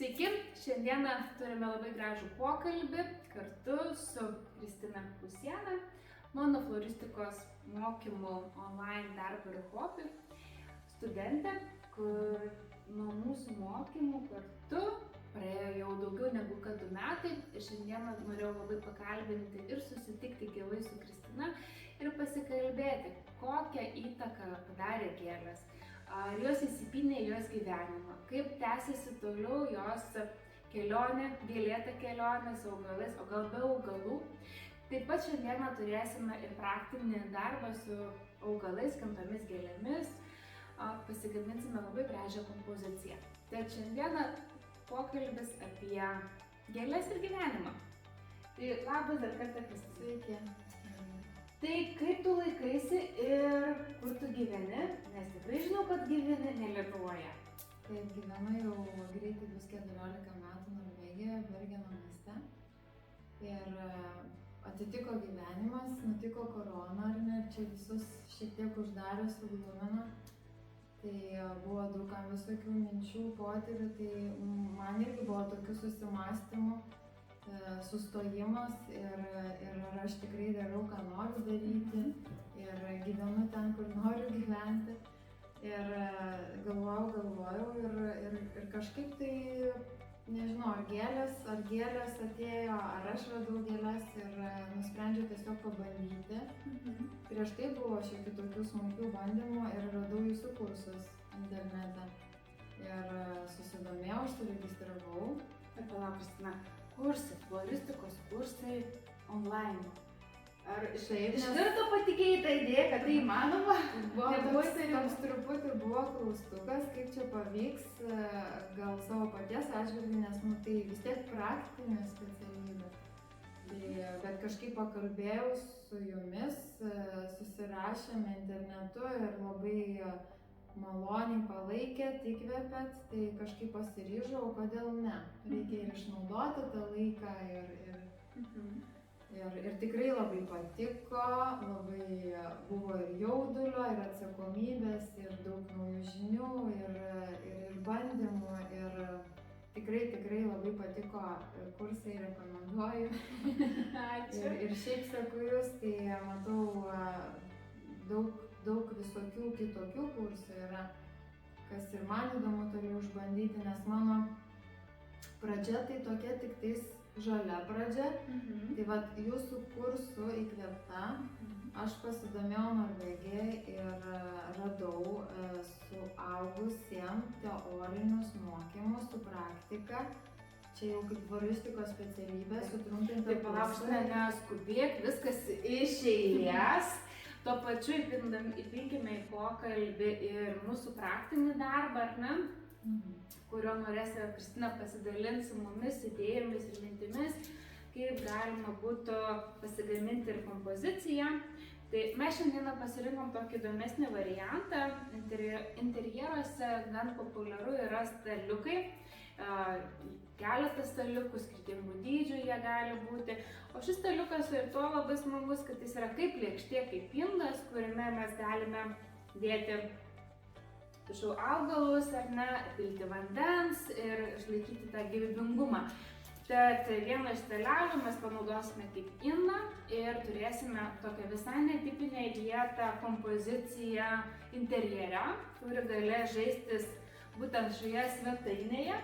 Sveiki, šiandieną turime labai gražų pokalbį kartu su Kristina Pusiena, mano floristikos mokymų online darbo ir hobių studentė, kur nuo mūsų mokymų kartu praėjo jau daugiau negu 2 metai ir šiandieną norėjau labai pakalbinti ir susitikti gyvai su Kristina ir pasikalbėti, kokią įtaką padarė gėlės. Ar jos įsipynė į jos gyvenimą, kaip tęsiasi toliau jos kelionė, gėlėta kelionė su augalais, o gal be augalų. Taip pat šiandieną turėsime ir praktinį darbą su augalais, gamtomis gėlėmis, pasigaminsime labai gražią kompoziciją. Tad šiandieną pokalbis apie gėles ir gyvenimą. Tai labas dar kartą, Kristina. Sveiki. Tai kaip tu laikaisi ir kur tu gyveni, nes tikrai žinau, kad gyveni ne Lietuvoje. Taip, gyvenu jau greitai bus 14 metų Norvegijoje, Bergeno mieste. Ir atitiko gyvenimas, nutiko korona, ar ne, čia visus šiek tiek uždarė, suglumino. Tai buvo daug kam visokių minčių, potyrių, tai man irgi buvo tokių susimąstymų. Sustojimas ir ar aš tikrai darau, ką noriu daryti ir gyvenu ten, kur noriu gyventi. Ir galvojau ir kažkaip tai, nežinau, ar gėlės atėjo, ar aš radau gėles ir nusprendžiau tiesiog pabandyti. Prieš tai buvo šiek tiek tokių smulkių bandymų ir radau jūsų kursus internete. Ir susidomėjau, užsiregistravau. Ir palauk, Kristina, kursai, floristikos kursai online. Ar iš karto patikėjai tą idėją, kad tai įmanoma? Toks truputį buvo klaustukas, kaip čia pavyks, gal savo paties atžvilgiu, nes tai vis tiek praktinė specialybė. Bet kažkaip pakalbėjau su jumis, susirašėme internetu ir labai maloniai palaikėt, įkvėpėt, tai kažkaip pasiryžau, o kodėl ne. Reikia ir išnaudoti tą laiką ir tikrai labai patiko, labai buvo ir jaudulio, ir atsakomybės, ir daug naujų žinių, ir bandymų, ir tikrai labai patiko kursai, rekomenduoju. Ačiū. Ir šiaip seku jūs, tai matau daug visokių kitokių kursų yra, kas ir man įdomu toliau išbandyti, nes mano pradžia tai tokia tik tais žalia pradžia. Tai vat jūsų kursų įkvėpta, aš pasidomėjau Norvegijai ir radau suaugusiems teorinius mokymus su praktika. Čia jau kaip floristikos specialybė, sutrumpinta kursą. Tai palauk, neskubėk, viskas iš eilės. Tuo pačiu įpilkime į pokalbį ir mūsų praktinį darbą, ar ne? Kurio norės Kristina pasidalinti su mumis idėjomis ir mintimis, kaip galima būtų pasigaminti ir kompoziciją. Tai mes šiandieną pasirinkom tokį įdomesnį variantą. Interjeruose gan populiaru yra staliukai. Keletas staliukų, skirtingų dydžių jie gali būti. O šis staliukas ir tuo labai smagus, kad jis yra kaip lėkštė, kaip indas, kuriame mes galime dėti augalus, ar ne, pilti vandens ir išlaikyti tą gyvybingumą. Tad vieną iš stalelių mes panaudosime kaip indą ir turėsime tokią visai netipinę vietą kompoziciją interjere, kuri galės žaistis būtent šioje svetainėje.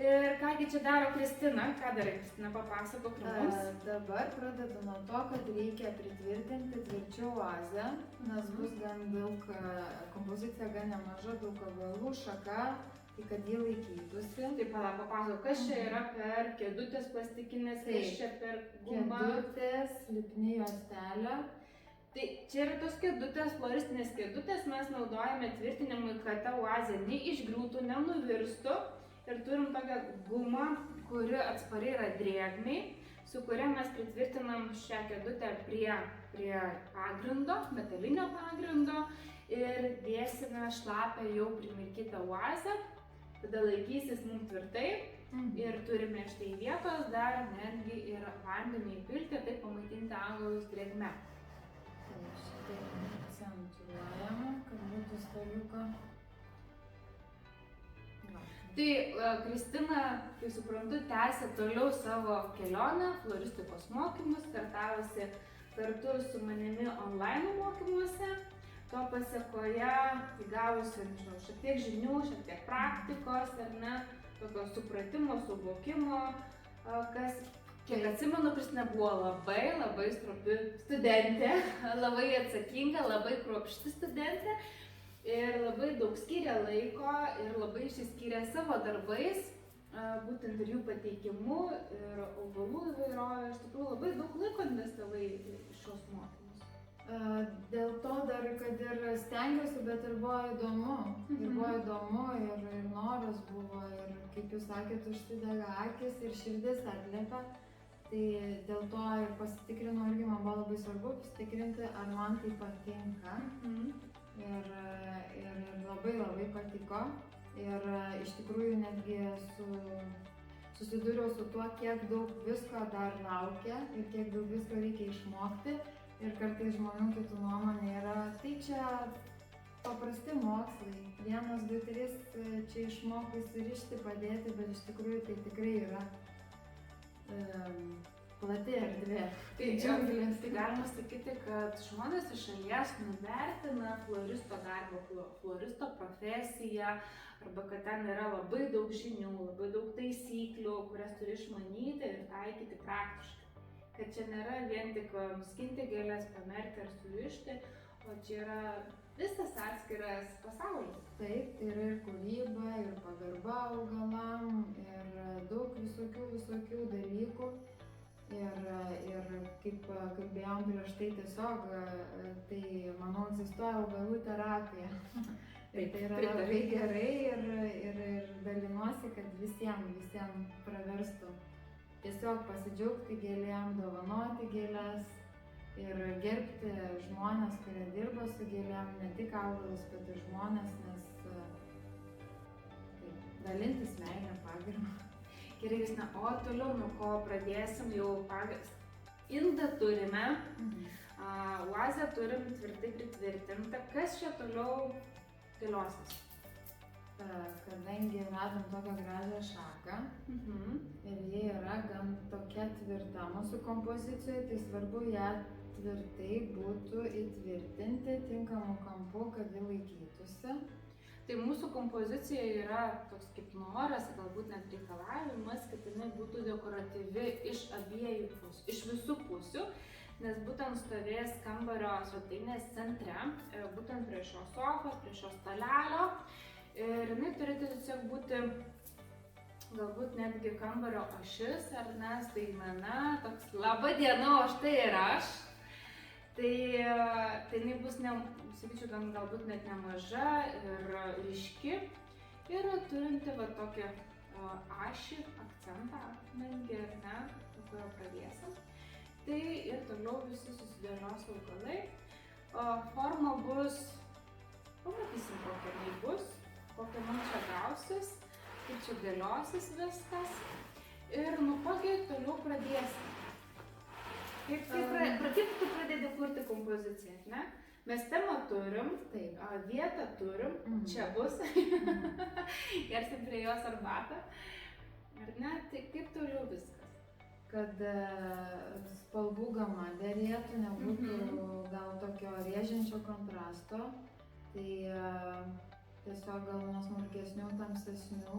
Ir kągi čia daro Kristina? Ką darai, Kristina, papasakok mums? Dabar pradedu nuo to, kad reikia pritvirtinti tvirčiau vazę, nes bus gan daug, kompozicija gan nemaža, daug augalų, šaka, tai kad jie laikytųsi. Tai papasakok, kas čia yra per kėdutės plastikinės, kas čia per gumą? Kėdutės, lipni juostelė. Tai čia yra tos kėdutės, floristinės kėdutės, mes naudojame tvirtinimui, kad ta oazė neišgriūtų, nenuvirstų. Ir turim tokią gumą, kuri atspari yra drėgmei, su kuria mes pritvirtinam šią kėdutę prie pagrindo, metalinio pagrindo ir dėsime šlapią jau primirkytą oazę, tada laikysis mums tvirtai ir turime štai vietos dar netgi ir vandenį įpilti, tai pamaitinti augalus drėgme. Tai šitaip centruojama, kad būtų staliuko. Tai Kristina, kai suprantu, tęsė toliau savo kelionę, floristikos mokymus, startavusi kartu su manimi online mokymuose. To pasiekoje įgavusi, nežinau, šiek tiek žinių, šiek tiek praktikos, ar ne, tokio supratimo, suvokimo, kas, kiek atsimenu, Kristina buvo labai stropi studentė, labai atsakinga, labai kruopšti studentė. Ir labai daug skyrė laiko ir labai išsiskyrė savo darbais, būtent ir jų pateikimu, ir augalų įvairovė. Iš tikrųjų labai daug laiko investavai į šios mokymus. Dėl to dar, kad ir stengiausi, bet ir buvo įdomu. Ir buvo įdomu, ir noras buvo, ir kaip jūs sakėt, užsidega akis ir širdis atliepia. Tai dėl to ir pasitikrinau, irgi man buvo labai svarbu pasitikrinti, ar man tai patinka. Ir labai patiko. Ir iš tikrųjų netgi susidūriau su tuo, kiek daug visko dar laukia ir kiek daug visko reikia išmokti. Ir kartais žmonių kitų nuomonė yra, tai čia paprasti mokslai. 1, 2, 3 čia išmokai surišti, padėti, bet iš tikrųjų tai tikrai yra plati erdvė. Tai džiaugiamės, tai galima sakyti, kad žmonės iš šalies nuvertina floristo darbą, floristo profesiją, arba kad ten yra labai daug žinių, labai daug taisyklių, kurias turi išmanyti ir taikyti praktiškai. Kad čia nėra vien tik nuskinti gėles, pamerkti ar surišti, o čia yra visas atskiras pasaulis. Taip, tai yra ir kūryba, ir pagarba augalam, ir daug visokių dalykų. Ir kaip kalbėjom prieš tai tiesiog, tai manau egzistuoja augalų terapija. Tai yra labai gerai ir dalinuosi, kad visiems praverstų. Tiesiog pasidžiaugti gėlėm, dovanoti gėles ir gerbti žmonės, kurie dirba su gėlėm, ne tik augalus, bet ir žmonės, nes dalintis meilę, pagarbą. Gerai, Kristina, o toliau nuo ko pradėsim, jau indą turime, oazę turim tvirtai pritvirtintą, kas čia toliau dėliosis? Kadangi radom tokią gražią šaką ir jie yra gan tokia tvirta mūsų kompozicijoje, tai svarbu ją tvirtai būtų įtvirtinti tinkamu kampu, kad ji laikytųsi. Tai mūsų kompozicija yra toks kaip noras, galbūt net reikalavimas, kad jinai būtų dekoratyvi iš abiejų pusių, iš visų pusių, nes būtent stovės kambario svetainės centre, būtent prie šio sofos, prie šio stalelio. Ir jinai turėtų tiesiog būti galbūt netgi kambario ašis, ar ne, staigmena, toks laba diena, o štai ir aš. Tai jinai bus, sakyčiau, galbūt net nemaža ir ryški ir turinti va tokį ašį, akcentą, netgi, ar ne, nuo kurio pradėsim. Tai ir toliau visi susidėlios augalai. Forma bus, pamatysim, kokia jinai bus, kokia mums čia gausis, kaip čia dėliosis viskas ir nuo kogi toliau pradėsim. Kaip tu pradedi kurti kompoziciją, ne? Mes temą turim, vietą turim, čia bus, gersim prie jos arbatą, ar ne? Tai kaip toliau viskas? Kad spalvų gama derėtų, nebūtų gal tokio rėžiančio kontrasto, tai tiesiog gal nuo smulkesnių, tamsesnių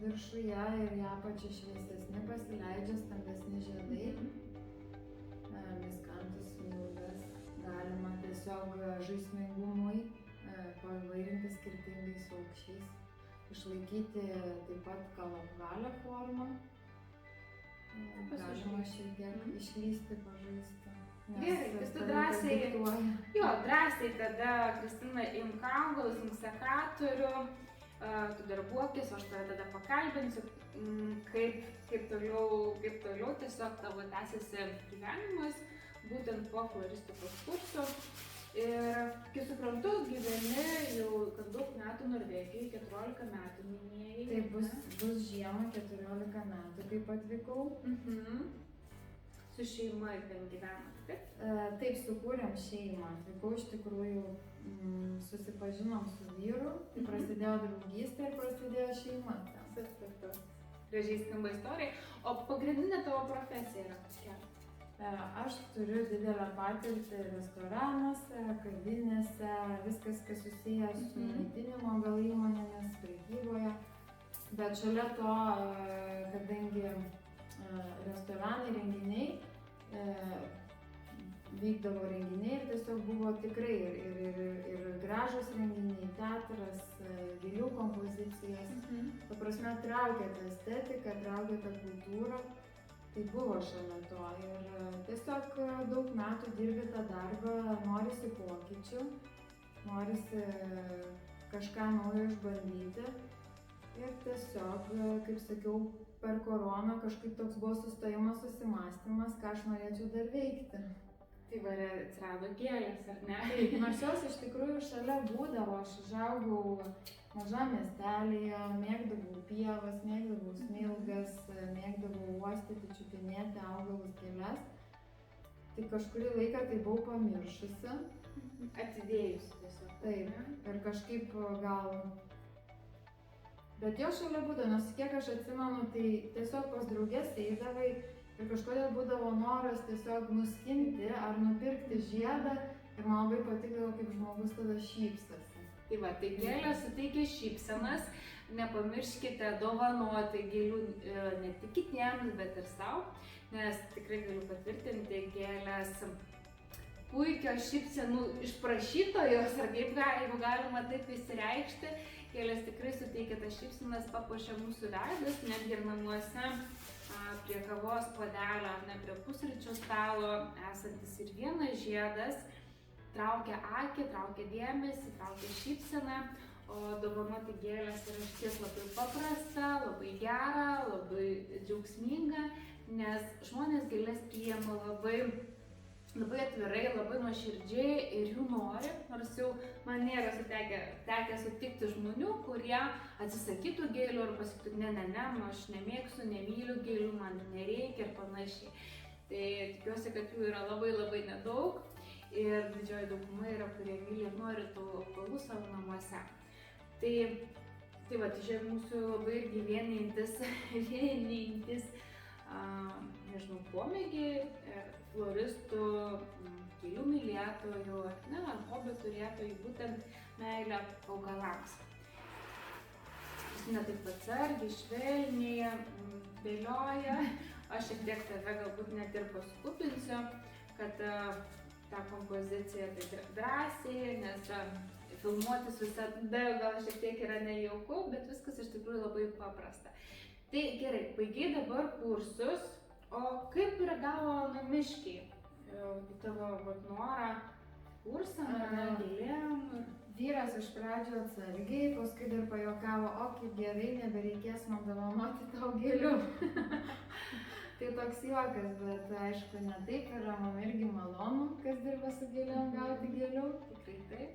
viršuje ir ją pačią šviesesnį pasileidžia stambesni žiedai. Miskantus, mildas galima tiesiog žaismingumui paįvairinti skirtingais aukščiais, išlaikyti taip pat kalapvalio formą. Galima šiek tiek išlysti, pažaisti. Gerai, tu drąsiai tada, Kristina, imk augalus, imk sekatorių, tu darbuokis, aš tave tada pakalbinsiu, kaip toliau tiesiog tavo tęsiasi gyvenimas, būtent po floristikos kursų. Ir, kai suprantu, gyveni jau daug metų Norvegijai, 14 metų minėjai. Tai bus žiemą 14 metų, kaip atvykau. Su šeima ten gyvenat, taip? Taip, sukūrėm šeimą. Atvykau iš tikrųjų, susipažinom su vyru, prasidėjo draugystė ir prasidėjo šeima ten. Gražiai skamba istorija. O pagrindinė tavo profesija yra kokia? Aš turiu didelę patirtį restoranuose, kavinėse, viskas, kas susijęs su maitinimo gal įmonėmis, prekyboje. Bet šalia to, kadangi restoranai, renginiai, vykdavo renginiai ir tiesiog buvo tikrai ir gražus renginiai, teatras, gėlių kompozicijos. Ta prasme, traukė tą estetiką, traukė tą kultūrą. Tai buvo šalia to ir tiesiog daug metų dirbi tą darbą, norisi pokyčių, norisi kažką naujo išbandyti. Ir tiesiog, kaip sakiau, per koroną kažkaip toks buvo sustojimas, susimąstymas, ką aš norėčiau dar veikti. Tai var atsirado gėlės, ar ne? Taip, nors jos iš tikrųjų šalia būdavo, aš užaugau mažam miestelėje, mėgdavau pievas, mėgdavau smilgas, mėgdavau uostyti, čiupinėti augalus, gėles. Tai kažkurį laiką tai buvau pamiršusi. Atidėjusi tiesiog. Taip, ir kažkaip gal... Bet jo šalia būdavo, nes kiek aš atsimenu, tai tiesiog pas draugės eidavai ir kažkodėl būdavo noras tiesiog nuskinti ar nupirkti žiedą ir man labai patikdavo, kaip žmogus tada šypsosi. Tai va, tai gėlės suteikia šypsenas, nepamirškite dovanoti gėlių ne tik kitiems, bet ir savo, nes tikrai galiu patvirtinti, gėlės puikios šypsenų išprašytojos, ar kaip jeigu galima taip įsireikšti, gėlės tikrai suteikia tas šypsenas, papuošia mūsų veidus, netgi ir namuose prie kavos puodelio ar ne prie pusryčių stalo esantis ir vienas žiedas traukia akį, traukia dėmesį, traukia šypseną, o dovanoti gėlės yra išties labai paprasta, labai gera, labai džiaugsminga, nes žmonės gėlės priima labai atvirai, labai nuoširdžiai ir jų nori, nors jau man nėra tekę sutikti žmonių, kurie atsisakytų gėlių ar pasakytų, ne, aš nemėgstu, nemyliu gėlių, man nereikia ir panašiai. Tai tikiuosi, kad jų yra labai nedaug ir didžioji dauguma yra, kurie myli ir nori tų augalų savo namuose. Tai va, tai čia mūsų labai irgi vienintis nežinau, pomėgiai, floristų, gėlių mylėtojų, ar hobio turėtojų, būtent meilę augalams. Kristina taip atsargiai, švelniai dėlioja. Aš šiek tiek tave galbūt net ir paskubinsiu, kad tą kompoziciją tai drąsiai, nes filmuotis visada gal šiek tiek yra nejauku, bet viskas iš tikrųjų labai paprasta. Tai gerai, baigiai dabar kursus, o kaip ir gavo namiškiai tavo norą kursą, gėlėm? Vyras iš pradžio atsargiai, paskui dar pajuokavo, o kaip gerai, nebereikės man dovanoti tau gėlių. Tai toks juokas, bet aišku ne taip, yra man irgi malonu, kas dirba su gėlėm, gauti gėlių. Tikrai taip.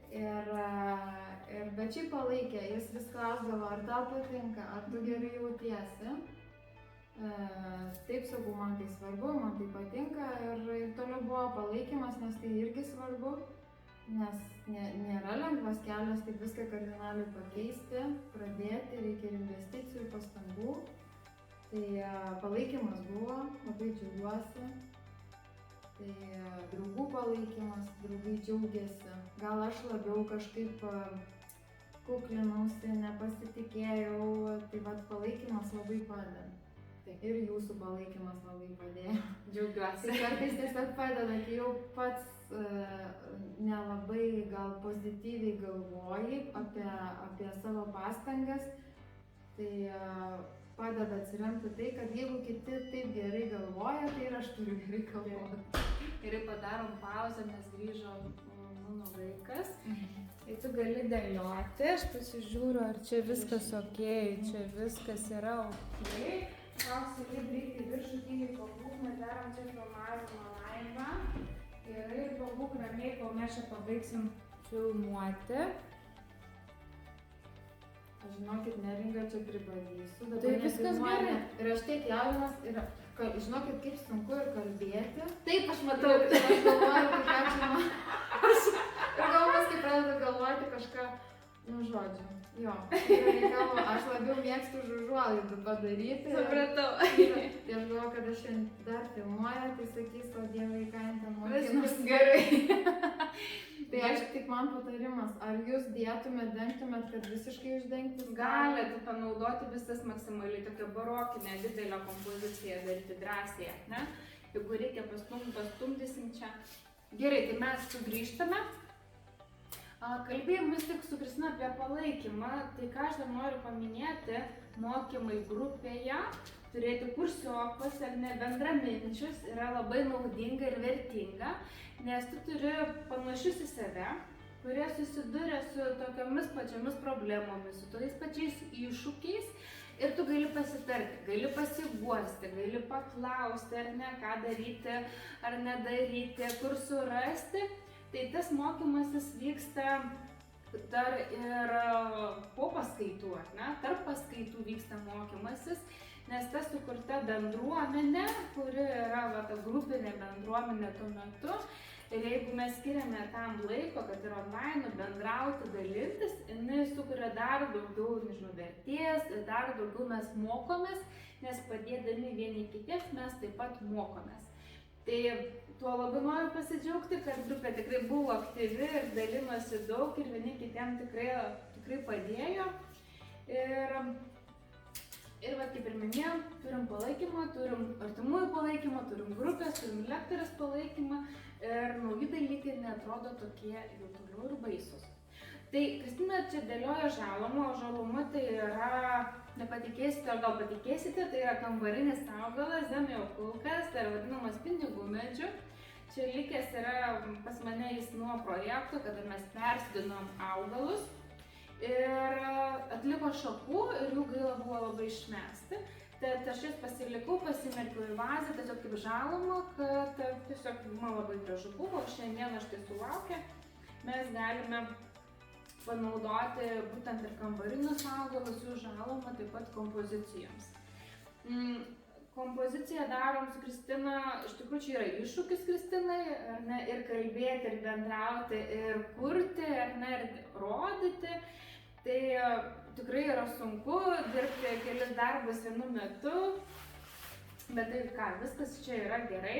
Bet šiaip palaikė, jis vis klausdavo, ar tau patinka, ar tu gerai jautiesi. Taip sakau, man tai svarbu, man tai patinka ir toliau buvo palaikymas, nes tai irgi svarbu, nes nėra lengvas kelias taip viską kardinaliai pakeisti, pradėti, reikia ir investicijų, pastangų. Tai palaikymas buvo, labai džiaugiuosi. Tai draugų palaikymas, draugai džiaugiasi. Gal aš labiau kažkaip kuklinausi, nepasitikėjau, tai vat palaikymas labai padeda. Ir jūsų palaikymas labai padėjo. Džiaugiuosi. Tai kartais tiesiog padeda, kai jau pats nelabai gal pozityviai galvoji apie savo pastangas, tai padeda atsiremti tai, kad jeigu kiti taip gerai galvoja, tai ir aš turiu gerai galvoti. Gerai, padarom pauzę, nes grįžo mano vaikas. Tai tu gali dėlioti, aš pasižiūriu, ar čia viskas ok, čia viskas yra ok. Klausiu, kaip reikia viršų tyliai pabūk, mes darom čia filmavimo laivą. Gerai, pabūk ramiai, kol mes čia pabaigsim filmuoti. Aš žinokit, neringa čia pribadysiu. Tai viskas gerai. Ir aš tiek jaudinuos ir žinokit, kaip sunku ir kalbėti. Taip, aš matau. Ir aš galvoju, ką čia man. Ir gal paskui pradedu galvoti kažką, Nu, žodžiu, jo. Reikalo, aš labiau mėgstu už užuolaidų padaryti. Supratau. Tai aš galvoju, kad aš šiandien dar filmuoju, tai sakys, o dievai, ką jin ten mokinas. Viskas gerai. Tai aš tik man patarimas, ar jūs dėtumėt, dengtumėt, kad visiškai uždengti? Galite panaudoti visas maksimaliai tokią barokinę didelę kompoziciją, daryti drąsiai, ne? Jeigu reikia pastumdysim čia. Gerai, tai mes sugrįžtame. Kalbėjom vis tik su Kristina apie palaikymą, tai ką aš dar noriu paminėti, mokymai grupėje, turėti kursiokus ar ne bendraminčius yra labai naudinga ir vertinga, nes tu turi panašius į save, kurie susiduria su tokiamis pačiamis problemomis, su tokiais pačiais iššūkiais ir tu gali pasitarti, gali pasiguosti, gali paklausti ar ne, ką daryti ar nedaryti, kur surasti. Tai tas mokymasis vyksta dar ir po paskaitų, ar ne? Tarp paskaitų vyksta mokymasis, nes ta sukurta bendruomenė, kuri yra ta grupinė bendruomenė tuo metu, ir jeigu mes skiriame tam laiko, kad ir online bendrauti, dalintis, jinai sukuria dar daugiau, vertės, dar daugiau mes mokomės, nes padėdami vieni kitiems mes taip pat mokomės. Tai tuo labai noriu pasidžiaugti, kad grupė tikrai buvo aktyvi ir dalinosi daug ir vieni kitiem tikrai padėjo. Ir va, kaip ir minėjau, turim palaikymą, turim artimųjų palaikymą, turim grupės, turim lektorės palaikymą ir nauji dalykai neatrodo tokie jau toliau ir baisus. Tai Kristina čia dėlioja žalumą, o žaluma tai yra, nepatikėsite, ar gal patikėsite, tai yra kambarinis augalas, zemiokulkas, tai yra vadinamas pinigų medžiu. Čia likęs yra pas mane jis nuo projekto, kada mes persodinom augalus ir atliko šakų ir jų gaila buvo labai išmesti. Tad aš jas pasilikau, pasimerkiau į vazą, tiesiog kaip žalumą, kad tiesiog man labai gražu buvo, šiandien aš tai sulaukę, mes galime panaudoti būtent ir kambarinius augalus, jų žalumą, taip pat kompozicijoms. Kompoziciją darom su Kristina, iš tikrųjų čia yra iššūkis Kristinai, ar ne, ir kalbėti, ir bendrauti, ir kurti, ar ne, ir rodyti. Tai tikrai yra sunku dirbti kelis darbus vienu metu, bet tai ką, viskas čia yra gerai.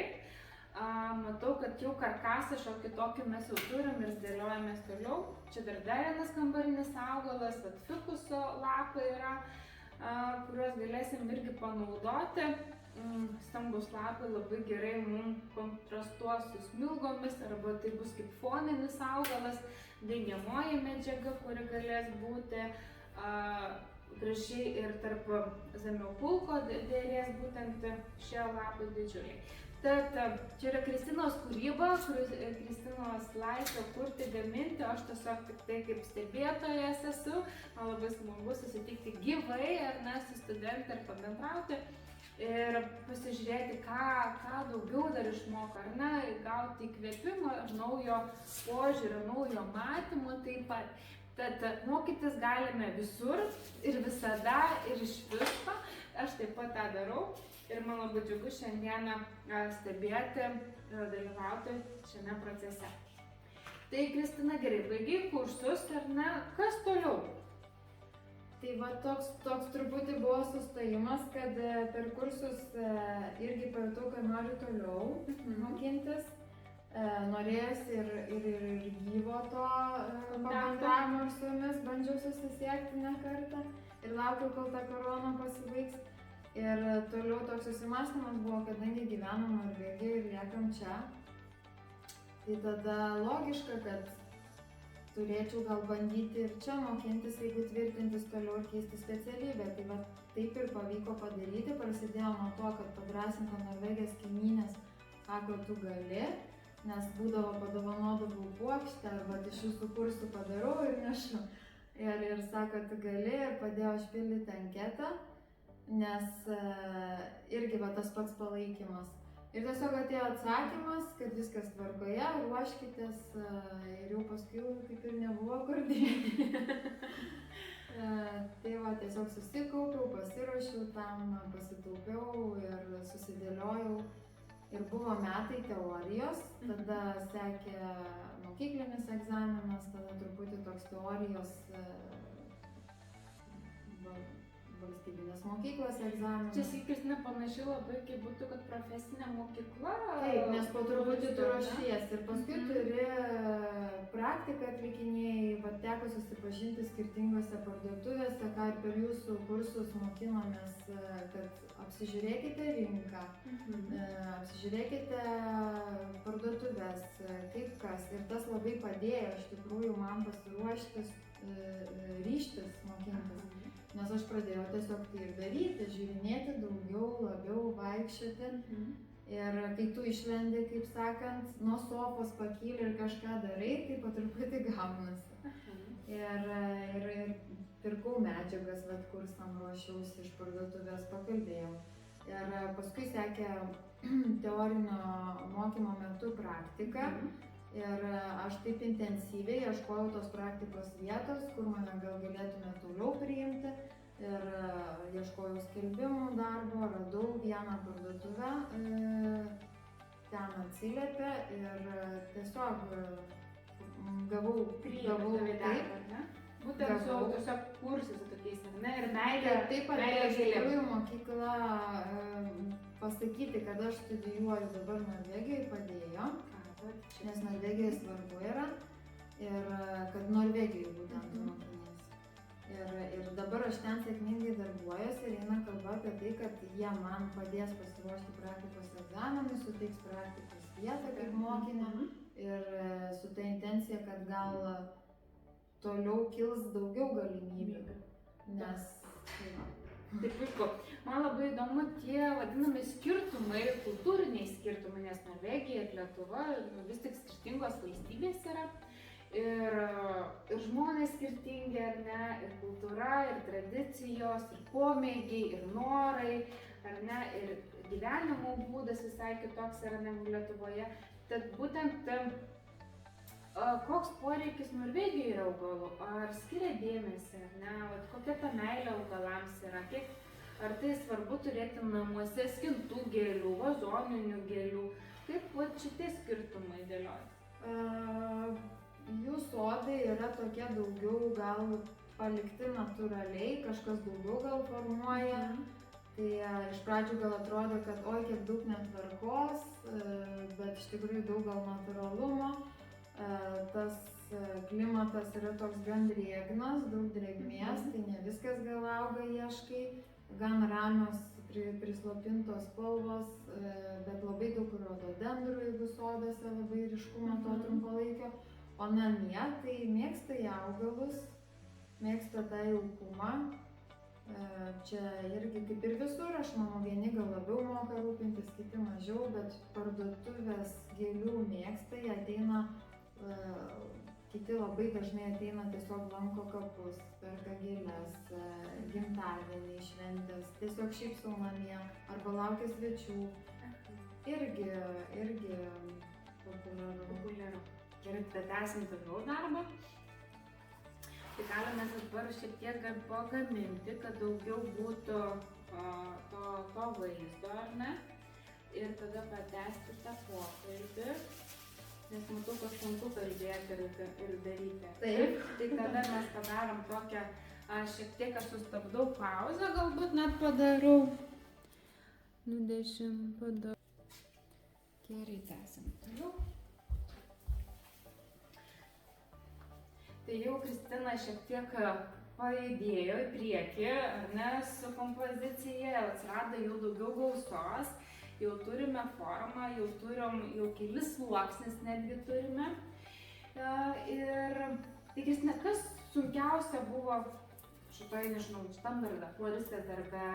Matau, kad jau karkasą šiokį tokį mes jau turim ir dėliojamės toliau. Čia dar vienas kambarinis augalas, fikuso lapai yra, kuriuos galėsim irgi panaudoti. Stambus lapai labai gerai mums kontrastuos su smilgomis, arba tai bus kaip foninis augalas, dengiamoji medžiaga, kuri galės būti gražiai ir tarp zemiokulko dėrės būtent šie lapai didžiuliai. Tad čia yra Kristinos kūryba, Kristinos laisvė kurti, gaminti, aš tiesiog tik tai kaip stebėtojas esu, man labai smagu susitikti gyvai, ar ne, su studentai ir pabendrauti ir pasižiūrėti, ką daugiau dar išmoko, ar ne, gauti įkvėpimo, naujo požiūrio, naujo matymo taip pat. Tad mokytis galime visur ir visada ir iš visko, aš taip pat tą darau. Ir man labai džiugu šiandieną stebėti, dalyvauti šiame procese. Tai Kristina, gerai, baigiai kursus, ar ne? Kas toliau? Tai va toks truputį buvo sustojimas, kad per kursus irgi pajutau, kad noriu toliau mokintis. Norėjosi ir gyvo to pabendravimo ir su jumis, bandžiau susisiekti ne kartą ir laukiau, kol ta korona pasibaigs. Ir toliau toks susimąstymas buvo, kadangi gyvenam Norvegijoje ir liekam čia, tai tada logiška, kad turėčiau gal bandyti ir čia mokintis, jeigu tvirtintis toliau ir keisti specialybę. Tai va taip ir pavyko padaryti, prasidėjo nuo to, kad padrąsinta Norvegijos kaimynės sako, tu gali, nes būdavo padovanodavau puokštę arba iš jūsų kursų padarau ir nešu. Ir sako, tu gali, ir padėjo užpildyti anketą. Nes irgi va tas pats palaikymas. Ir tiesiog atėjo atsakymas, kad viskas tvarkoje, ruoškitės ir jau paskui kaip ir nebuvo kur dėti. Tai va tiesiog susikaupiau, pasiruošiau tam, pasitaupiau ir susidėliojau. Ir buvo metai teorijos, tada sekė mokyklinis egzaminas, tada truputį toks teorijos valstybinės mokyklos egzaminas. Čia sakykis nepanašiai labai, kaip būtų, kad profesinė mokykla. Taip, nes po truputį tu ne? ruošies ir paskui turi praktiką atlikinėjai, va teko susipažinti skirtingose parduotuvėse, ką ir per jūsų kursus mokinomės, kad apsižiūrėkite rinką, apsižiūrėkite parduotuvės, kaip kas. Ir tas labai padėjo iš tikrųjų man pasiruoštis, ryžtis mokintis. Nes aš pradėjau tiesiog tai ir daryti, žiūrinėti daugiau, labiau, vaikščioti. Ir kai tu išlendi, kaip sakant, nuo sofos pakyli ir kažką darai, tai po truputį gaunasi. Ir pirkau medžiagas, bet kursam ruošiausi, iš parduotuvės pakalbėjau. Ir paskui sekė teorinio mokymo metu praktika. Ir aš taip intensyviai ieškojau tos praktikos vietos, kur mane gal galėtume toliau priimti. Ir ieškojau skelbimų darbo, radau vieną parduotuvę, ten atsiliepė ir tiesiog gavau taip. Būtent su tiesiog kursais tokiais, ne? Ir meilė. Taip pat iš tikrųjų mokykla pasakyti, kad aš studijuoju dabar Norvegijoje padėjo. Nes Norvegijoje svarbu yra ir kad Norvegijoje būtent mokinys. Ir dabar aš ten sėkmingai darbuojuosi ir eina kalba apie tai, kad jie man padės pasiruošti praktikos egzaminui, suteiks praktikos vietą kaip mokinę ir su ta intencija, kad gal toliau kils daugiau galimybių. Nes Tai puiku. Man labai įdomu tie vadinami skirtumai, kultūriniai skirtumai, nes Norvegija ir Lietuva vis tik skirtingos valstybės yra. Ir žmonės skirtingi, ar ne, ir kultūra, ir tradicijos, ir pomėgiai, ir norai, ar ne, ir gyvenimo būdas visai kitoks yra negu Lietuvoje. Tad būtent koks poreikis Norvegijoje yra augalų, ar skiria dėmesį, ar ne, kokia ta meilė augalams yra, ar tai svarbu turėti namuose skintų gėlių, vazoninių gėlių, kaip šitie skirtumai dėliojasi? Jų sodai yra tokie daugiau gal palikti natūraliai, kažkas daugiau gal formuoja. Tai iš pradžių gal atrodo, kad oi kiek daug netvarkos, bet iš tikrųjų daug gal natūralumo. Tas klimatas yra toks gan drėgnas, daug drėgmės, tai ne viskas gal auga ieškai, gan ramios prislopintos spalvos, bet labai daug rododendrų, jeigu sodose labai ryškumo to trumpalaikio. O namie tai mėgsta į augalus, mėgsta tą jaukumą. Čia irgi kaip ir visur, aš manau, vieni gal labiau moka rūpintis, kiti mažiau, bet parduotuvės gėlių mėgsta, jie ateina, kiti labai dažnai ateina tiesiog lanko kapus, perka gėles, gimtadieniai, šventės, tiesiog šiaip sau namie, arba laukia svečių. Irgi populiaru. Gerai, tad esam toliau darbą. Tai galime dabar šiek tiek pagaminti, kad daugiau būtų to vaizdo, ar ne? Ir tada pratęsti tą pokalbį, nes matau, kad sunku kalbėti ir daryti. Taip. Tai tada mes padarom tokią, šiek tiek aš sustabdau pauzę, galbūt net padarau. 20 padarau. Gerai, tęsim toliau. Tai jau Kristina šiek tiek pajudėjo į priekį, ar ne, su kompozicija, atsirado jau daugiau gausos, jau turime formą, jau kelis sluoksnis netgi turime. Ir tai Kristina, kas sunkiausia buvo šitoj, nežinau, šitam darbe, floristės darbe,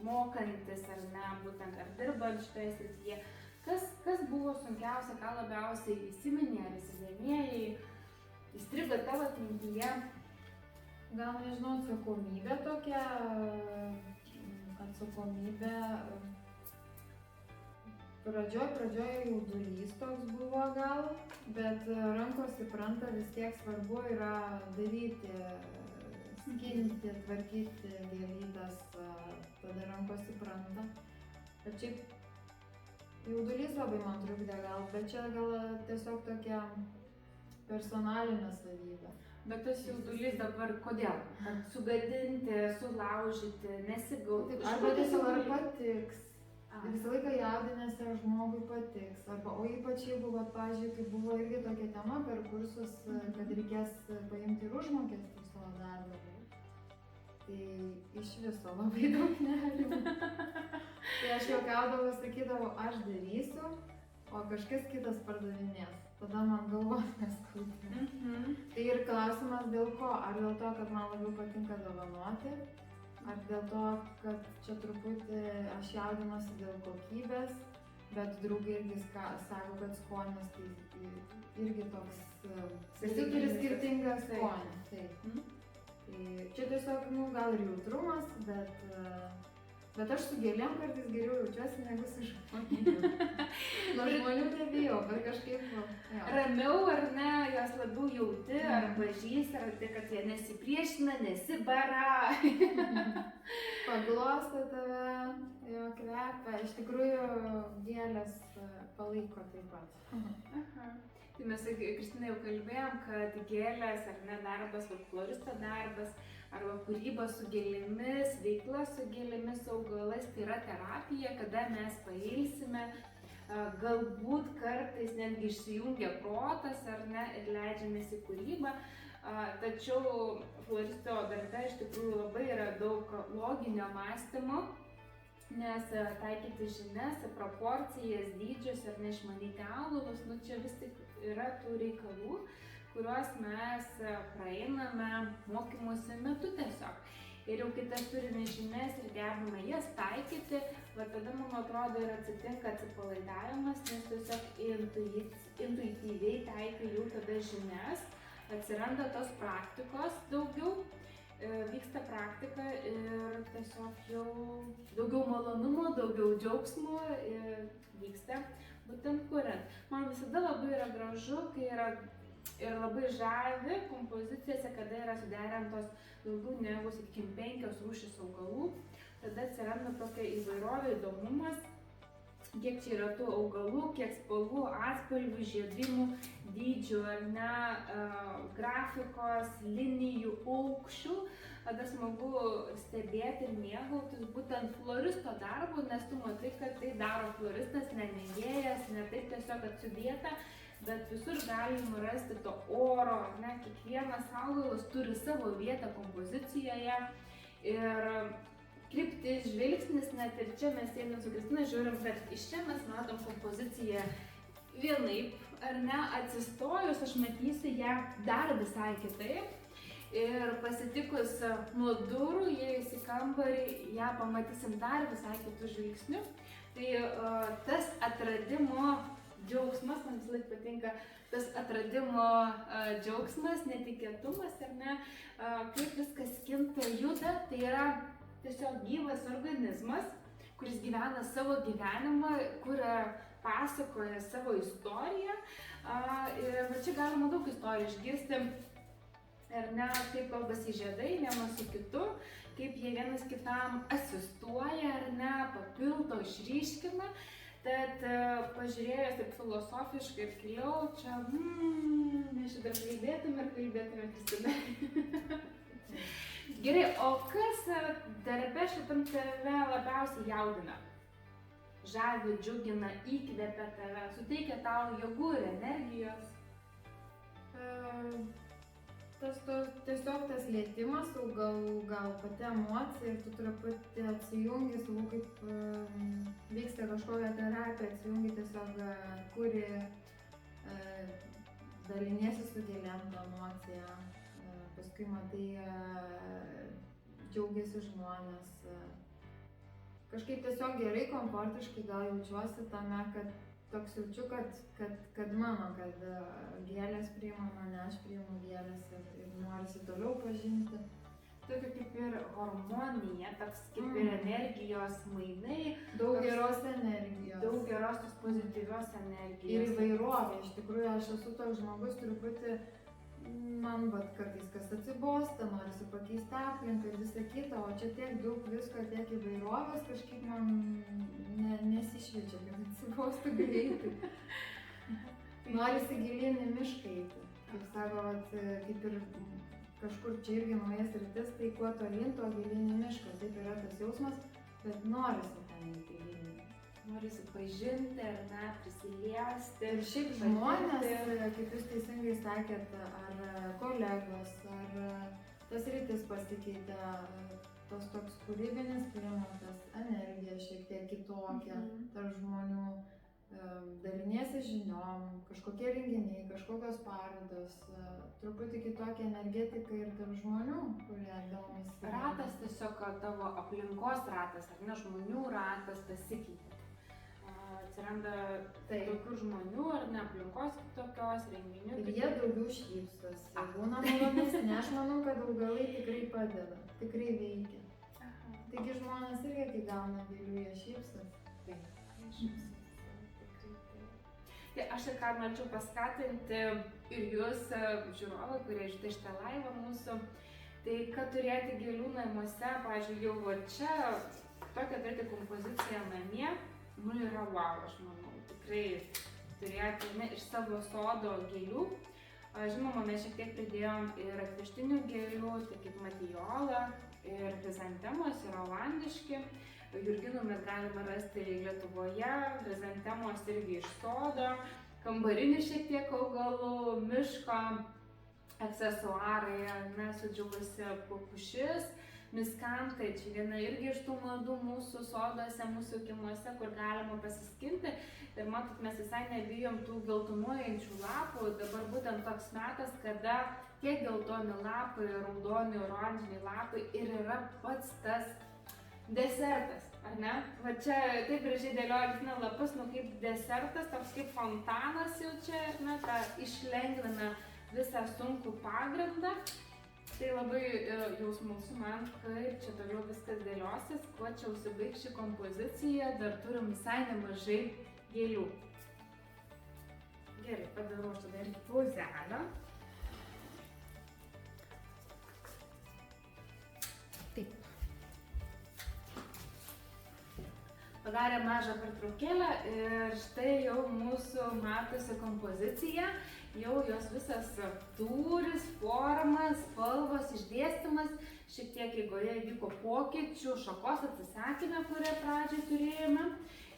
mokantis ar ne, būtent ar dirbant šitoje srityje, kas buvo sunkiausia, ką labiausiai įsiminė ar įsidėmėjai? Įstrigo tavo atmintyje? Gal nežinau, atsakomybė tokia, pradžioj jaudulys toks buvo gal, bet rankos įpranta, vis tiek svarbu yra daryti, skinti, tvarkyti gėlytes, tada rankos įpranta. Bet šiaip jaudulys labai man trukdė gal, bet čia gal tiesiog tokia personalinė savybė. Bet tas jaudulys dabar kodėl? Kad sugadinti, sulaužyti, nesigauti. Arba tiesiog ar patiks. Visą laiką jaudinėsi, ar žmogui patiks. Arba, o ypač jeigu, pavyzdžiui, kai buvo irgi tokia tema per kursus, kad reikės paimti ir užmokestį savo darbą. Tai iš viso labai daug nerimo. Tai aš juokaudavau, sakydavau, aš darysiu, o kažkas kitas pardavinės. Tada man galvos neskaudė. Tai ir klausimas dėl ko? Ar dėl to, kad man labiau patinka dovanoti? Ar dėl to, kad čia truputį aš jaudinuosi dėl kokybės, bet draugai irgi sako, kad skonis tai irgi toks, visi turi skirtingą skonį. Taip. Tai čia tiesiog, gal ir jautrumas, bet aš su gėlėm kartais geriau jaučiuosi negu su žmonėm. Nuo žmonių nebijau, bet kažkaip... Ramiau ar ne, jos labiau jauti, ar pažįsti, ar tai, kad jie nesipriešina, nesibara. Paglosto tave, jo kvepia. Iš tikrųjų, gėlės palaiko taip pat. Tai mes, Kristina, jau kalbėjom, kad gėlės ar ne darbas, floristo darbas, arba kūryba su gėlėmis, veikla su gėlėmis, augalais, tai yra terapija, kada mes pailsime, galbūt kartais netgi išsijungia protas ar ne ir leidžiamės į kūrybą. Tačiau floristo darbe iš tikrųjų labai yra daug loginio mąstymo, nes taikyti žinias, proporcijas, dydžius ir neišmanyti augalus, čia vis tik yra tų reikalų, kuriuos mes praeiname mokymosi metu tiesiog. Ir jau kai tas turime žinias ir gebame jas taikyti, tada, man atrodo, ir atsitinka atsipalaidavimas, nes tiesiog intuityviai taikai jau tada žinias, atsiranda tos praktikos daugiau, vyksta praktika ir tiesiog jau daugiau malonumo, daugiau džiaugsmo vyksta būtent kuriant. Man visada labai yra gražu, kai yra ir labai žavi kompozicijose, kada yra suderintos daugiau negu, sakykime, 5 rūšis augalų, tada atsiranda tokia įvairovė, įdomumas, kiek čia yra tų augalų, kiek spalvų, atspalvių, žiedrimų, dydžių, ar ne, grafikos, linijų, aukščių. Tada smagu stebėti ir mėgautis būtent floristo darbu, nes tu matai, kad tai daro floristas, ne mėgėjas, ne taip tiesiog atsudėta, bet visur galim rasti to oro, ne, kiekvienas augalas turi savo vietą kompozicijoje ir kryptis, žvilgsnis, net ir čia mes einam su Kristina, žiūrim, kad iš čia mes matom kompoziciją vienaip, ar ne, atsistojus aš matysiu ją dar visai kitaip. Ir pasitikus nuo durų, įėjus į kambarį, ją pamatysim dar visai kitų žvilgsnių. Tai tas atradimo džiaugsmas, man vis laik patinka tas atradimo džiaugsmas, netikėtumas, ar ne, kaip viskas kinta, juda, tai yra tiesiog gyvas organizmas, kuris gyvena savo gyvenimą, kuria pasakoja savo istoriją. Ir čia galima daug istorijų išgirsti. Ar ne, kaip kalbasi žiedai vienas su kitu, kaip jie vienas kitam asistuoja, ar ne, papildo, išryškina. Tad pažiūrėjus taip filosofiškai ir giliau, čia, mes čia dar kalbėtume ir kalbėtume, Kristina. Gerai, o kas darbe šitam tave labiausiai jaudina? Žavi, džiugina, įkvepia tave, suteikia tau jėgų ir energijos? Tiesiog tas lietimas augalų, gal pati emocija ir tu truputį atsijungi, savo kaip vyksta kažkokia terapija, atsijungi tiesiog, kuri daliniesi su gėlėm tą emociją, paskui matai, džiaugiasi žmonės. Kažkaip tiesiog gerai, komfortiškai gal jaučiuosi tame, kad toks jaučiu, kad mano, kad gėlės priima mane, aš priimu gėlės ir norisi toliau pažinti. Tokia kaip ir harmonija, toks kaip ir energijos mainai. Daug geros energijos. Daug geros tos pozityvios energijos. Ir įvairovė. Iš tikrųjų, aš esu toks žmogus, truputį, man kartais kas atsibosta, norisi pakeisti aplinką ir visą kitą, o čia tiek daug visko, tiek įvairovės, kažkaip man nesišviečia, kad atsibostų greitai. Norisi gilyn į mišką eiti. Kaip sako, vat, kaip ir kažkur čia irgi nauja sritis, tai kuo tolyn, tuo gilyn į mišką. Taip yra tas jausmas, bet norisi ten įti gilyn. Norisi pažinti, ar ne, prisiliesti. Ir šiaip žmonės, kaip jūs teisingai sakėt, ar kolegos, ar tas rytis pasikeitė, tas toks kūrybinis klimatas, energija šiek tiek kitokia tarp žmonių, daliniesi žiniom, kažkokie renginiai, kažkokios parodos, truputį kitokia energetika ir tarp žmonių, kurie domisi. Ratas tiesiog tavo aplinkos ratas, ar ne, žmonių ratas pasikeitė. Atsiranda tokių žmonių, ar ne, aplinkos tokios, renginių. Ir jie daugiau šypsosi, būna malonesni, aš manau, kad augalai tikrai padeda, tikrai veikia. Taigi žmonės irgi, kai gauna gėlių, jie šypsosi. Taip, jie šypsosi. Tai aš ir ką norėčiau paskatinti ir jūs, žiūrovai, kurie žiūrite šitą laivą mūsų, tai kad turėti gėlių namuose, pavyzdžiui, jau va čia, tokią turėti kompoziciją namie, nu yra wow, aš manau, tikrai turėti ne, iš savo sodo gėlių. Žinoma, mes šiek tiek pridėjom ir atvežtinių gėlių, tai kaip matijola ir chrizantemos, ir olandiški. Jurginų mes galime rasti Lietuvoje, chrizantemos irgi iš sodo, kambarinių šiek tiek augalų, miško, aksesuarai, sudžiūvusi pušis, miskantai, čia viena irgi iš tų madų mūsų soduose, mūsų kiemuose, kur galima pasiskinti. Ir matot, mes visai nebijom tų geltonuojančių lapų, dabar būtent toks metas, kada tie geltoni lapai, raudoni, oranžiniai lapai ir yra pats tas desertas, ar ne? Va čia taip gražiai dėlioja Kristina lapus, nu kaip desertas, toks kaip fontanas jau čia, ar ne, ta išlengvina visą sunkų pagrindą. Tai labai jau smalsu man, kaip čia toliau viskas dėliosis, kuo čia užsibaigs ši kompozicija, dar turim visai nemažai gėlių. Gerai, padarau aš tada ir pauzelę. Taip. Padarė mažą pertraukėlę ir štai jau mūsų matosi kompozicija, jau jos visas tūris, formas, spalvos, išdėstymas, šiek tiek eigoje įvyko pokyčių, šakos atsisakėme, kurią pradžiai turėjome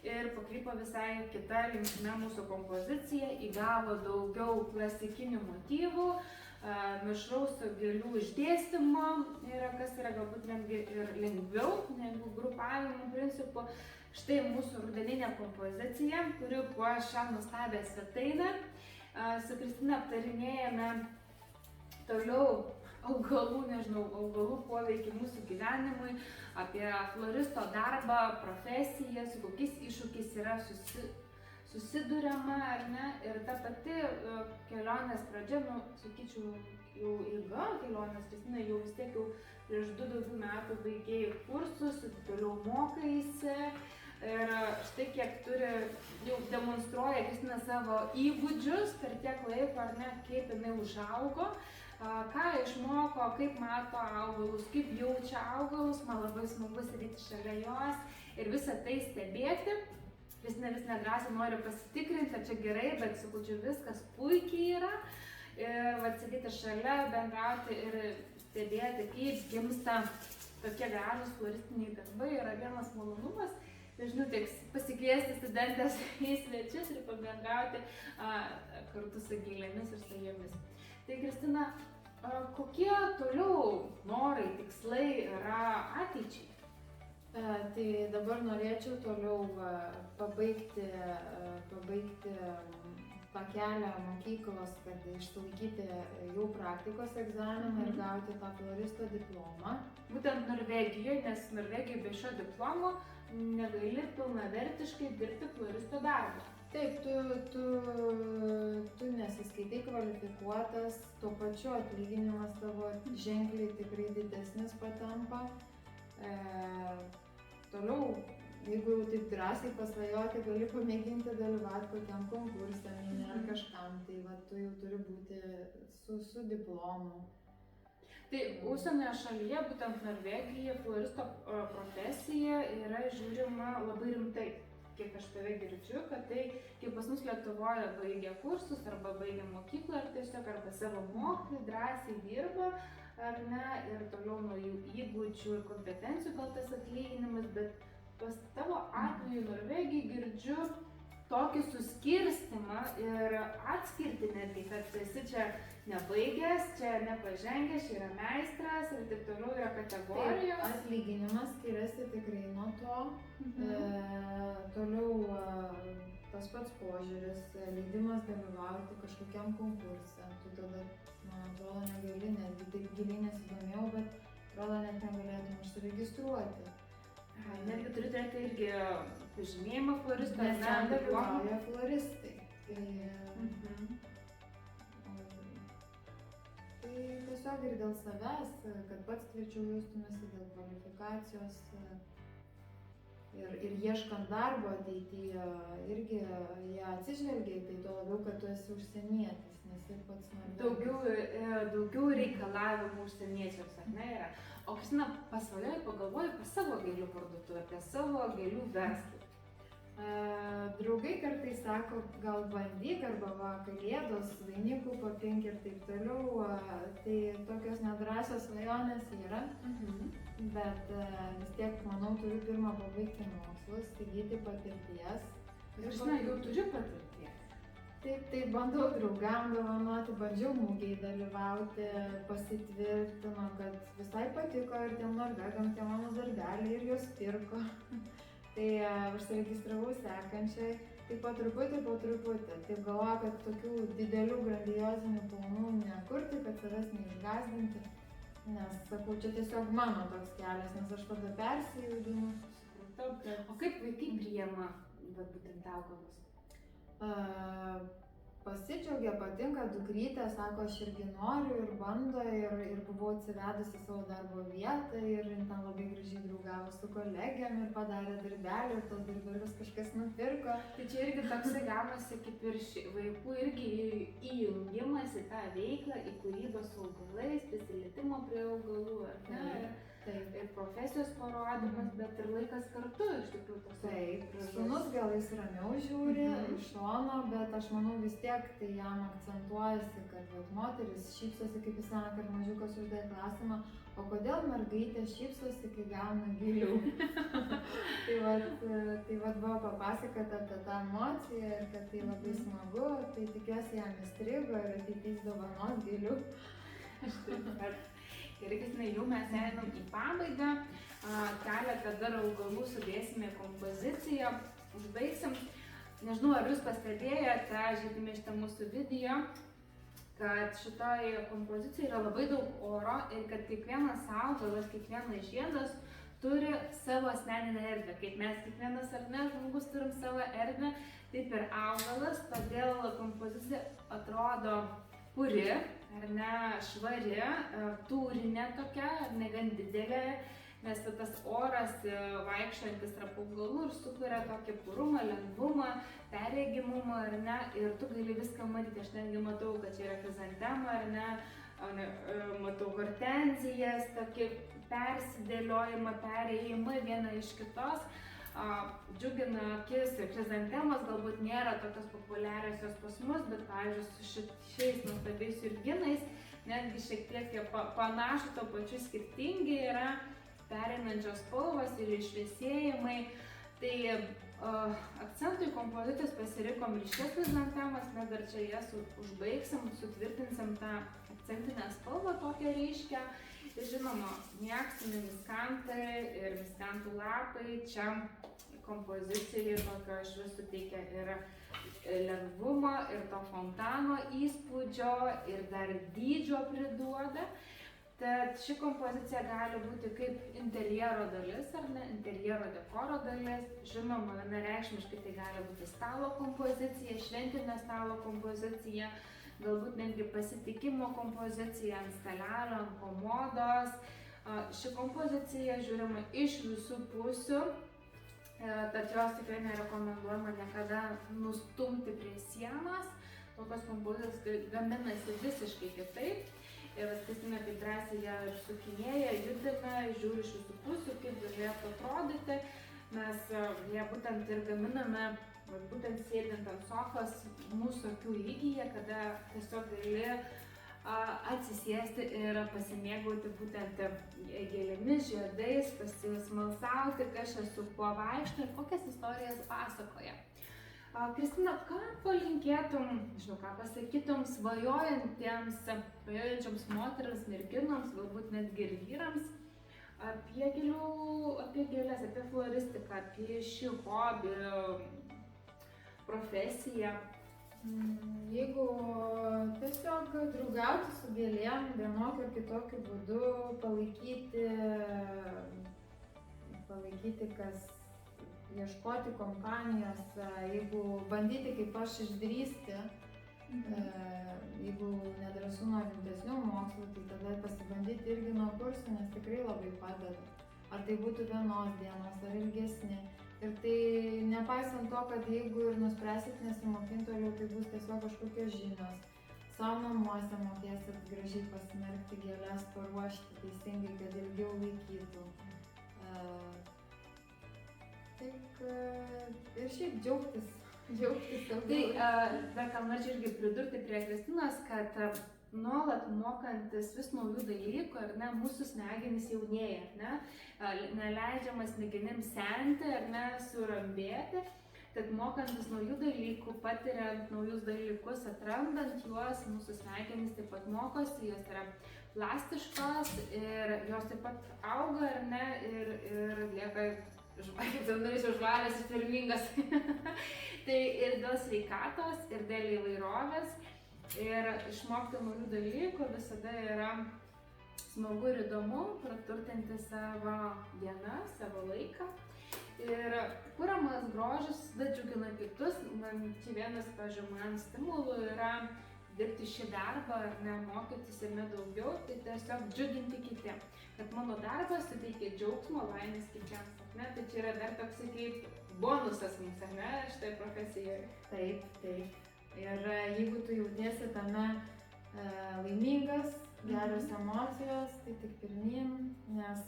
ir pakrypo visai kita linkme mūsų kompozicija, įgavo daugiau klasikinių motyvų, mišraus gėlių išdėstymo, kas yra galbūt netgi ir lengviau negu grupavimo principu. Štai mūsų rudeninė kompozicija, kuri puoš šią nuostabią svetainę. Su Kristina aptarinėjame toliau augalų poveikį mūsų gyvenimui, apie floristo darbą, profesiją, su kokiais iššūkiais yra susiduriama, ar ne, ir ta pati kelionės pradžia, nu, sakyčiau, jau ilga kelionės, Kristina jau vis tiek jau prieš 2 metų baigėjai kursus, toliau mokaisi ir štai kiek turi, jau demonstruoja Kristina savo įgūdžius per tiek laiko, ar ne, kaip jinai užaugo, ką išmoko, kaip mato augalus, kaip jaučia augalus, man labai smagu sėdėti šalia jos ir visą tai stebėti. Kristina vis nedrąsiai nori pasitikrinti, ar čia gerai, bet sakučiu, viskas puikiai yra. Ir sėdėti šalia, bendrauti ir stebėti, kaip gimsta tokie gražūs floristiniai darbai, yra vienas malonumas. Žinau, teks pasikviesti studentės į svečius ir pabendrauti kartu su gėlėmis ir su jomis. Tai Kristina, kokie toliau norai, tikslai yra ateičiai? Tai dabar norėčiau toliau pabaigti tą kelią mokyklos, kad išlaikyti jau praktikos egzaminą ir gauti tą floristo diplomą. Būtent Norvegijoje, nes Norvegijoje be šio diplomo negali pilnavertiškai dirbti floristo darbą. Taip, tu nesiskaitai kvalifikuotas, tuo pačiu atlyginimas tavo ženkliai tikrai didesnis patampa. Toliau, jeigu jau taip drąsiai pasvajoti, gali pamėginti dalyvauti kokiam konkursą, ar kažkam, tai tu jau turi būti su diplomu. Tai užsienio šalyje, būtent Norvegijoje, floristo profesija yra žiūrima labai rimtai. kiek aš tave girdžiu, kad tai, kaip pas mus Lietuvoje baigia kursus arba baigia mokyklą ar tiesiog arba savo mokslį drąsiai dirba, ar ne, ir toliau nuo jų įgūdžių ir kompetencijų gal tas atlyginimas, bet pas tavo atveju Norvegijai girdžiu tokį suskirstimą ir atskirti netgi, kad esi čia nebaigęs, čia nepažengęs, čia yra meistras ir taip toliau yra kategorijos. Taip, atlyginimas skiriasi tikrai nuo to. Toliau tas pats požiūris, leidimas dalyvauti kažkokiam konkurse. Tu tada, man atrodo, negali, netgi taip giliai nesidomėjau, bet atrodo net negalėtum užsiregistruoti. Netgi turi turėti irgi pažymėjimą floristo, nes ten dalyvauja floristai. Tai tiesiog ir dėl savęs, kad pats tvirčiau jaustumėsi dėl kvalifikacijos ir ieškant darbo ateityje irgi jie atsižvelgia į tai, tuo labiau, kad tu esi užsienietis, nes ir pats daugiau reikalavimų užsieniečiams, ar ne, yra. O Kristina, pasvajoji, pagalvoji apie savo gėlių parduotuvę, apie savo gėlių verslą. Draugai kartais sako, gal bandyk arba va, kalėdos, vainikų papink ir taip toliau, tai tokios nedrąsios svajonės yra, bet vis tiek, manau, turiu pirmą pabaigti mokslus, įgyti patirties. Kristina, jau turi patirties. Tai bandau draugam dovanoti, bandžiau mūgiai dalyvauti, pasitvirtino, kad visai patiko ir tiem norvegam, tie mano darbeliai ir juos pirko. Tai užsiregistravau sekančiai, tai po truputį. Taip galvoju, kad tokių didelių grandiozinių planų nekurti, kad savęs neišgąsdinti. Nes, sakau, čia tiesiog mano toks kelias, nes aš tada persijudinu. O kaip vaikai priima būtent augalus? Pasidžiaugia, patinka, dukrytė, sako, aš irgi noriu ir bando ir buvau atsivedusi savo darbo vietą ir ten labai gražiai draugavo su kolegėm ir padarė darbelį ir tos darbelius kažkas nupirko. Tai čia irgi toksai gaunasi kaip ir vaikų irgi įjungimas į tą veiklą, į kūrybą su augalais, prisilietimo prie augalų, ar ne? Taip. Ir profesijos parodymas, bet ir laikas kartu iš tikrųjų toks. Taip, sūnus gal jis ramiau žiūri iš šono, bet aš manau vis tiek tai jam akcentuojasi, kad moteris šypsosi, kaip jis sako, kad mažiukas uždavė klausimą, o kodėl mergaitė šypsosi, kai gauna gėlių. tai vat buvo papasakota apie tą emociją ir kad tai labai smagu, tai tikiuosi jam įstrigo ir ateitys dovanos gėlių. Ir Kristina, jau mes einam į pabaigą, keletą dar augalų sudėsime į kompoziciją, užbaigsim. Nežinau, ar jūs pastebėjote, žiūrėdami šitą mūsų video, kad šitoje kompozicijoje yra labai daug oro ir kad kiekvienas augalas, kiekvienas žiedas turi savo asmeninę erdvę. Kaip mes kiekvienas ar ne žmogus turim savo erdvę, taip ir augalas, todėl kompozicija atrodo puri, ar ne, švari, tūrinė tokia, ar ne gan didelė, nes tas oras vaikščiojantis tarp augalų ir sukuria tokį purumą, lengvumą, perregimumą, ar ne, ir tu gali viską matyti. Aš netgi matau, kad čia yra chrizantema, ar ne, matau hortenzijas, tokį persidėliojimą, perėjimą vieną iš kitos. Džiugina akis ir chrizantemos galbūt nėra tokios populiariosios pas mus, bet, pavyzdžiui, su šiais nuostabiais jurginais netgi šiek tiek panašu, to pačiu skirtingi yra pereinančios spalvos ir išvėsėjimai. Tai akcentui kompozicijos pasirinkom ryškias chrizantemas, mes dar čia jas užbaigsim, sutvirtinsim tą akcentinę spalvą tokią ryškę. Ir žinoma, mėgstami miskantai ir miskantų lapai, čia kompozicijai tokio iš vis suteikia ir lengvumo, ir to fontano įspūdžio, ir dar dydžio priduoda. Tad ši kompozicija gali būti kaip interjero dalis, ar ne, interjero dekoro dalis. Žinoma, vienareikšmiškai tai gali būti stalo kompozicija, šventinė stalo kompozicija, galbūt netgi pasitikimo kompozicija ant stalelio, ant komodos. Ši kompozicija žiūrima iš visų pusių, tad jos tikrai nerekomenduojama niekada nustumti prie sienos. Tokios kompozicijos gaminasi visiškai kitaip. Ir Kristina taip drąsiai ją sukinėja, judina, žiūri iš visų pusių, kaip galėtų atrodyti. mes jie būtent ir gaminame, būtent sėdint ant sofos mūsų akių lygyje, kada tiesiog gali atsisėsti ir pasimėgauti būtent gėlėmis, žiedais, pasismalsauti, kas čia su kuo vaikšto ir kokias istorijas pasakoja. Kristina, ką palinkėtum, žinau, ką pasakytum svajojančioms moteriams, merginoms, galbūt netgi ir vyrams, apie gėles, apie floristiką, apie šį hobį, profesiją? Jeigu tiesiog draugauti su gėlėm vienokiu ar kitokiu būdu, palaikyti, kas ieškoti kompanijos, jeigu bandyti kaip aš išdrįsti, jeigu nedrąsu nuo rimtesnių mokslų, tai tada pasibandyti irgi nuo kursų, nes tikrai labai padeda. Ar tai būtų vienos dienos, ar ilgesni. Ir tai nepaisant to, kad jeigu ir nuspręsit nesimokinti toliau, tai bus tiesiog kažkokios žinios. Savo namuose mokėsit gražiai pasimerkti gėles, paruošti teisingai, kad ilgiau laikytų. Tik ir šiaip džiaugtis. Tai dar ką norėčiau irgi pridurti prie Kristinos, kad nuolat mokantis vis naujų dalykų, ar ne, mūsų smegenys jaunėja, ar ne, neleidžiama smegenims senti, ar ne, surambėti, tad mokantis naujų dalykų, patiriant naujus dalykus, atrandant juos, mūsų smegenys taip pat mokosi, jos yra plastiškos ir jos taip pat auga, ar ne, ir lieka, norėčiau žvalios ir pelningas. Tai ir dėl sveikatos, ir dėl įvairovės. Ir išmokti naujų dalykų visada yra smagu ir įdomu, praturtinti savo dieną, savo laiką. Ir kuriamas grožis visada džiugina kitus. Čia vienas, pavyzdžiui, man stimulų yra dirbti šį darbą, ar ne, mokytis ir nedaugiau, tai tiesiog džiuginti kitiem. Kad mano darbas suteikia džiaugsmo, laimės kitiems, ar ne? Tai čia yra dar toksai kaip bonusas mums, ar ne, šitai profesijoje. Taip. Ir jeigu tu jautiesi tame laimingas, geros emocijos, tai tik pirmyn, nes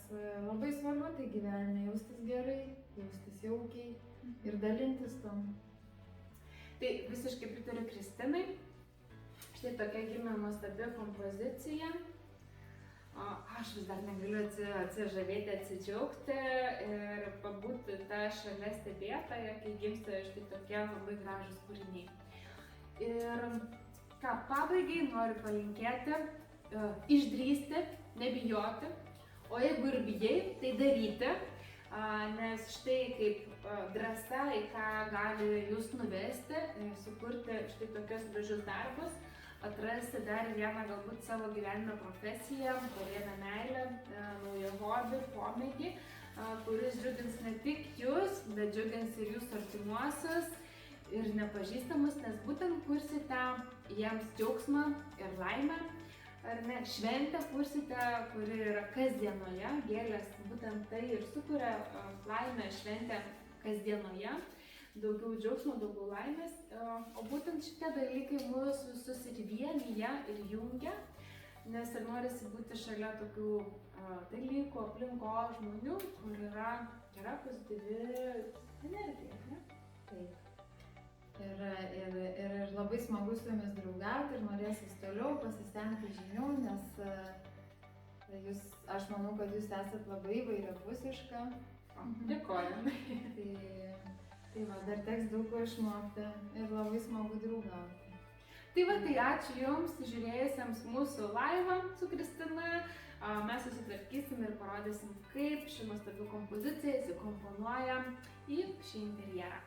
labai svarbu tai gyvenime jaustis gerai, jaustis jaukiai ir dalintis tom. Tai visiškai pritariu Kristinai. Štai tokia gimė nuostabi kompozicija. Aš vis dar negaliu atsižavėti, atsidžiaugti ir pabūti tą šalia stebėtoje, kai gimsta štai tokie labai gražūs kūriniai. Ir ką pabaigai noriu palinkėti, išdrįsti, nebijoti, o jeigu ir bijai, tai daryti, nes štai kaip drąsa, į ką gali jūs nuvesti, sukurti štai tokius gražius darbus, atrasti dar vieną galbūt savo gyvenime profesiją, vieną meilę, naują hobį, pomėgį, kuris džiugins ne tik jūs, bet džiugins ir jūsų artimuosius ir nepažįstamus, nes būtent kursite jiems džiaugsmą ir laimę, ar ne, šventę kursite, kuri yra kasdienoje, gėlės būtent tai ir sukuria laimę, šventę kasdienoje, daugiau džiaugsmo, daugiau laimės, o būtent šitie dalykai mus visus ir vienyje, ir jungia, nes ir norisi būti šalia tokių dalykų, aplinkos žmonių, kur yra gera pozityvi energija, ne? Taip. Ir labai smagu su jumis draugauti ir norėsis toliau pasistengti žinių, nes aš manau, kad jūs esat labai įvairiapusiška. Dėkojam. Tai va, dar teks daug ko išmokti ir labai smagu draugauti. Tai va, tai ačiū Jums, žiūrėjusiems mūsų laivą su Kristina. Mes susitvarkysim ir parodysim, kaip ši nuostabi kompozicija įsikomponuoja į šį interjerą.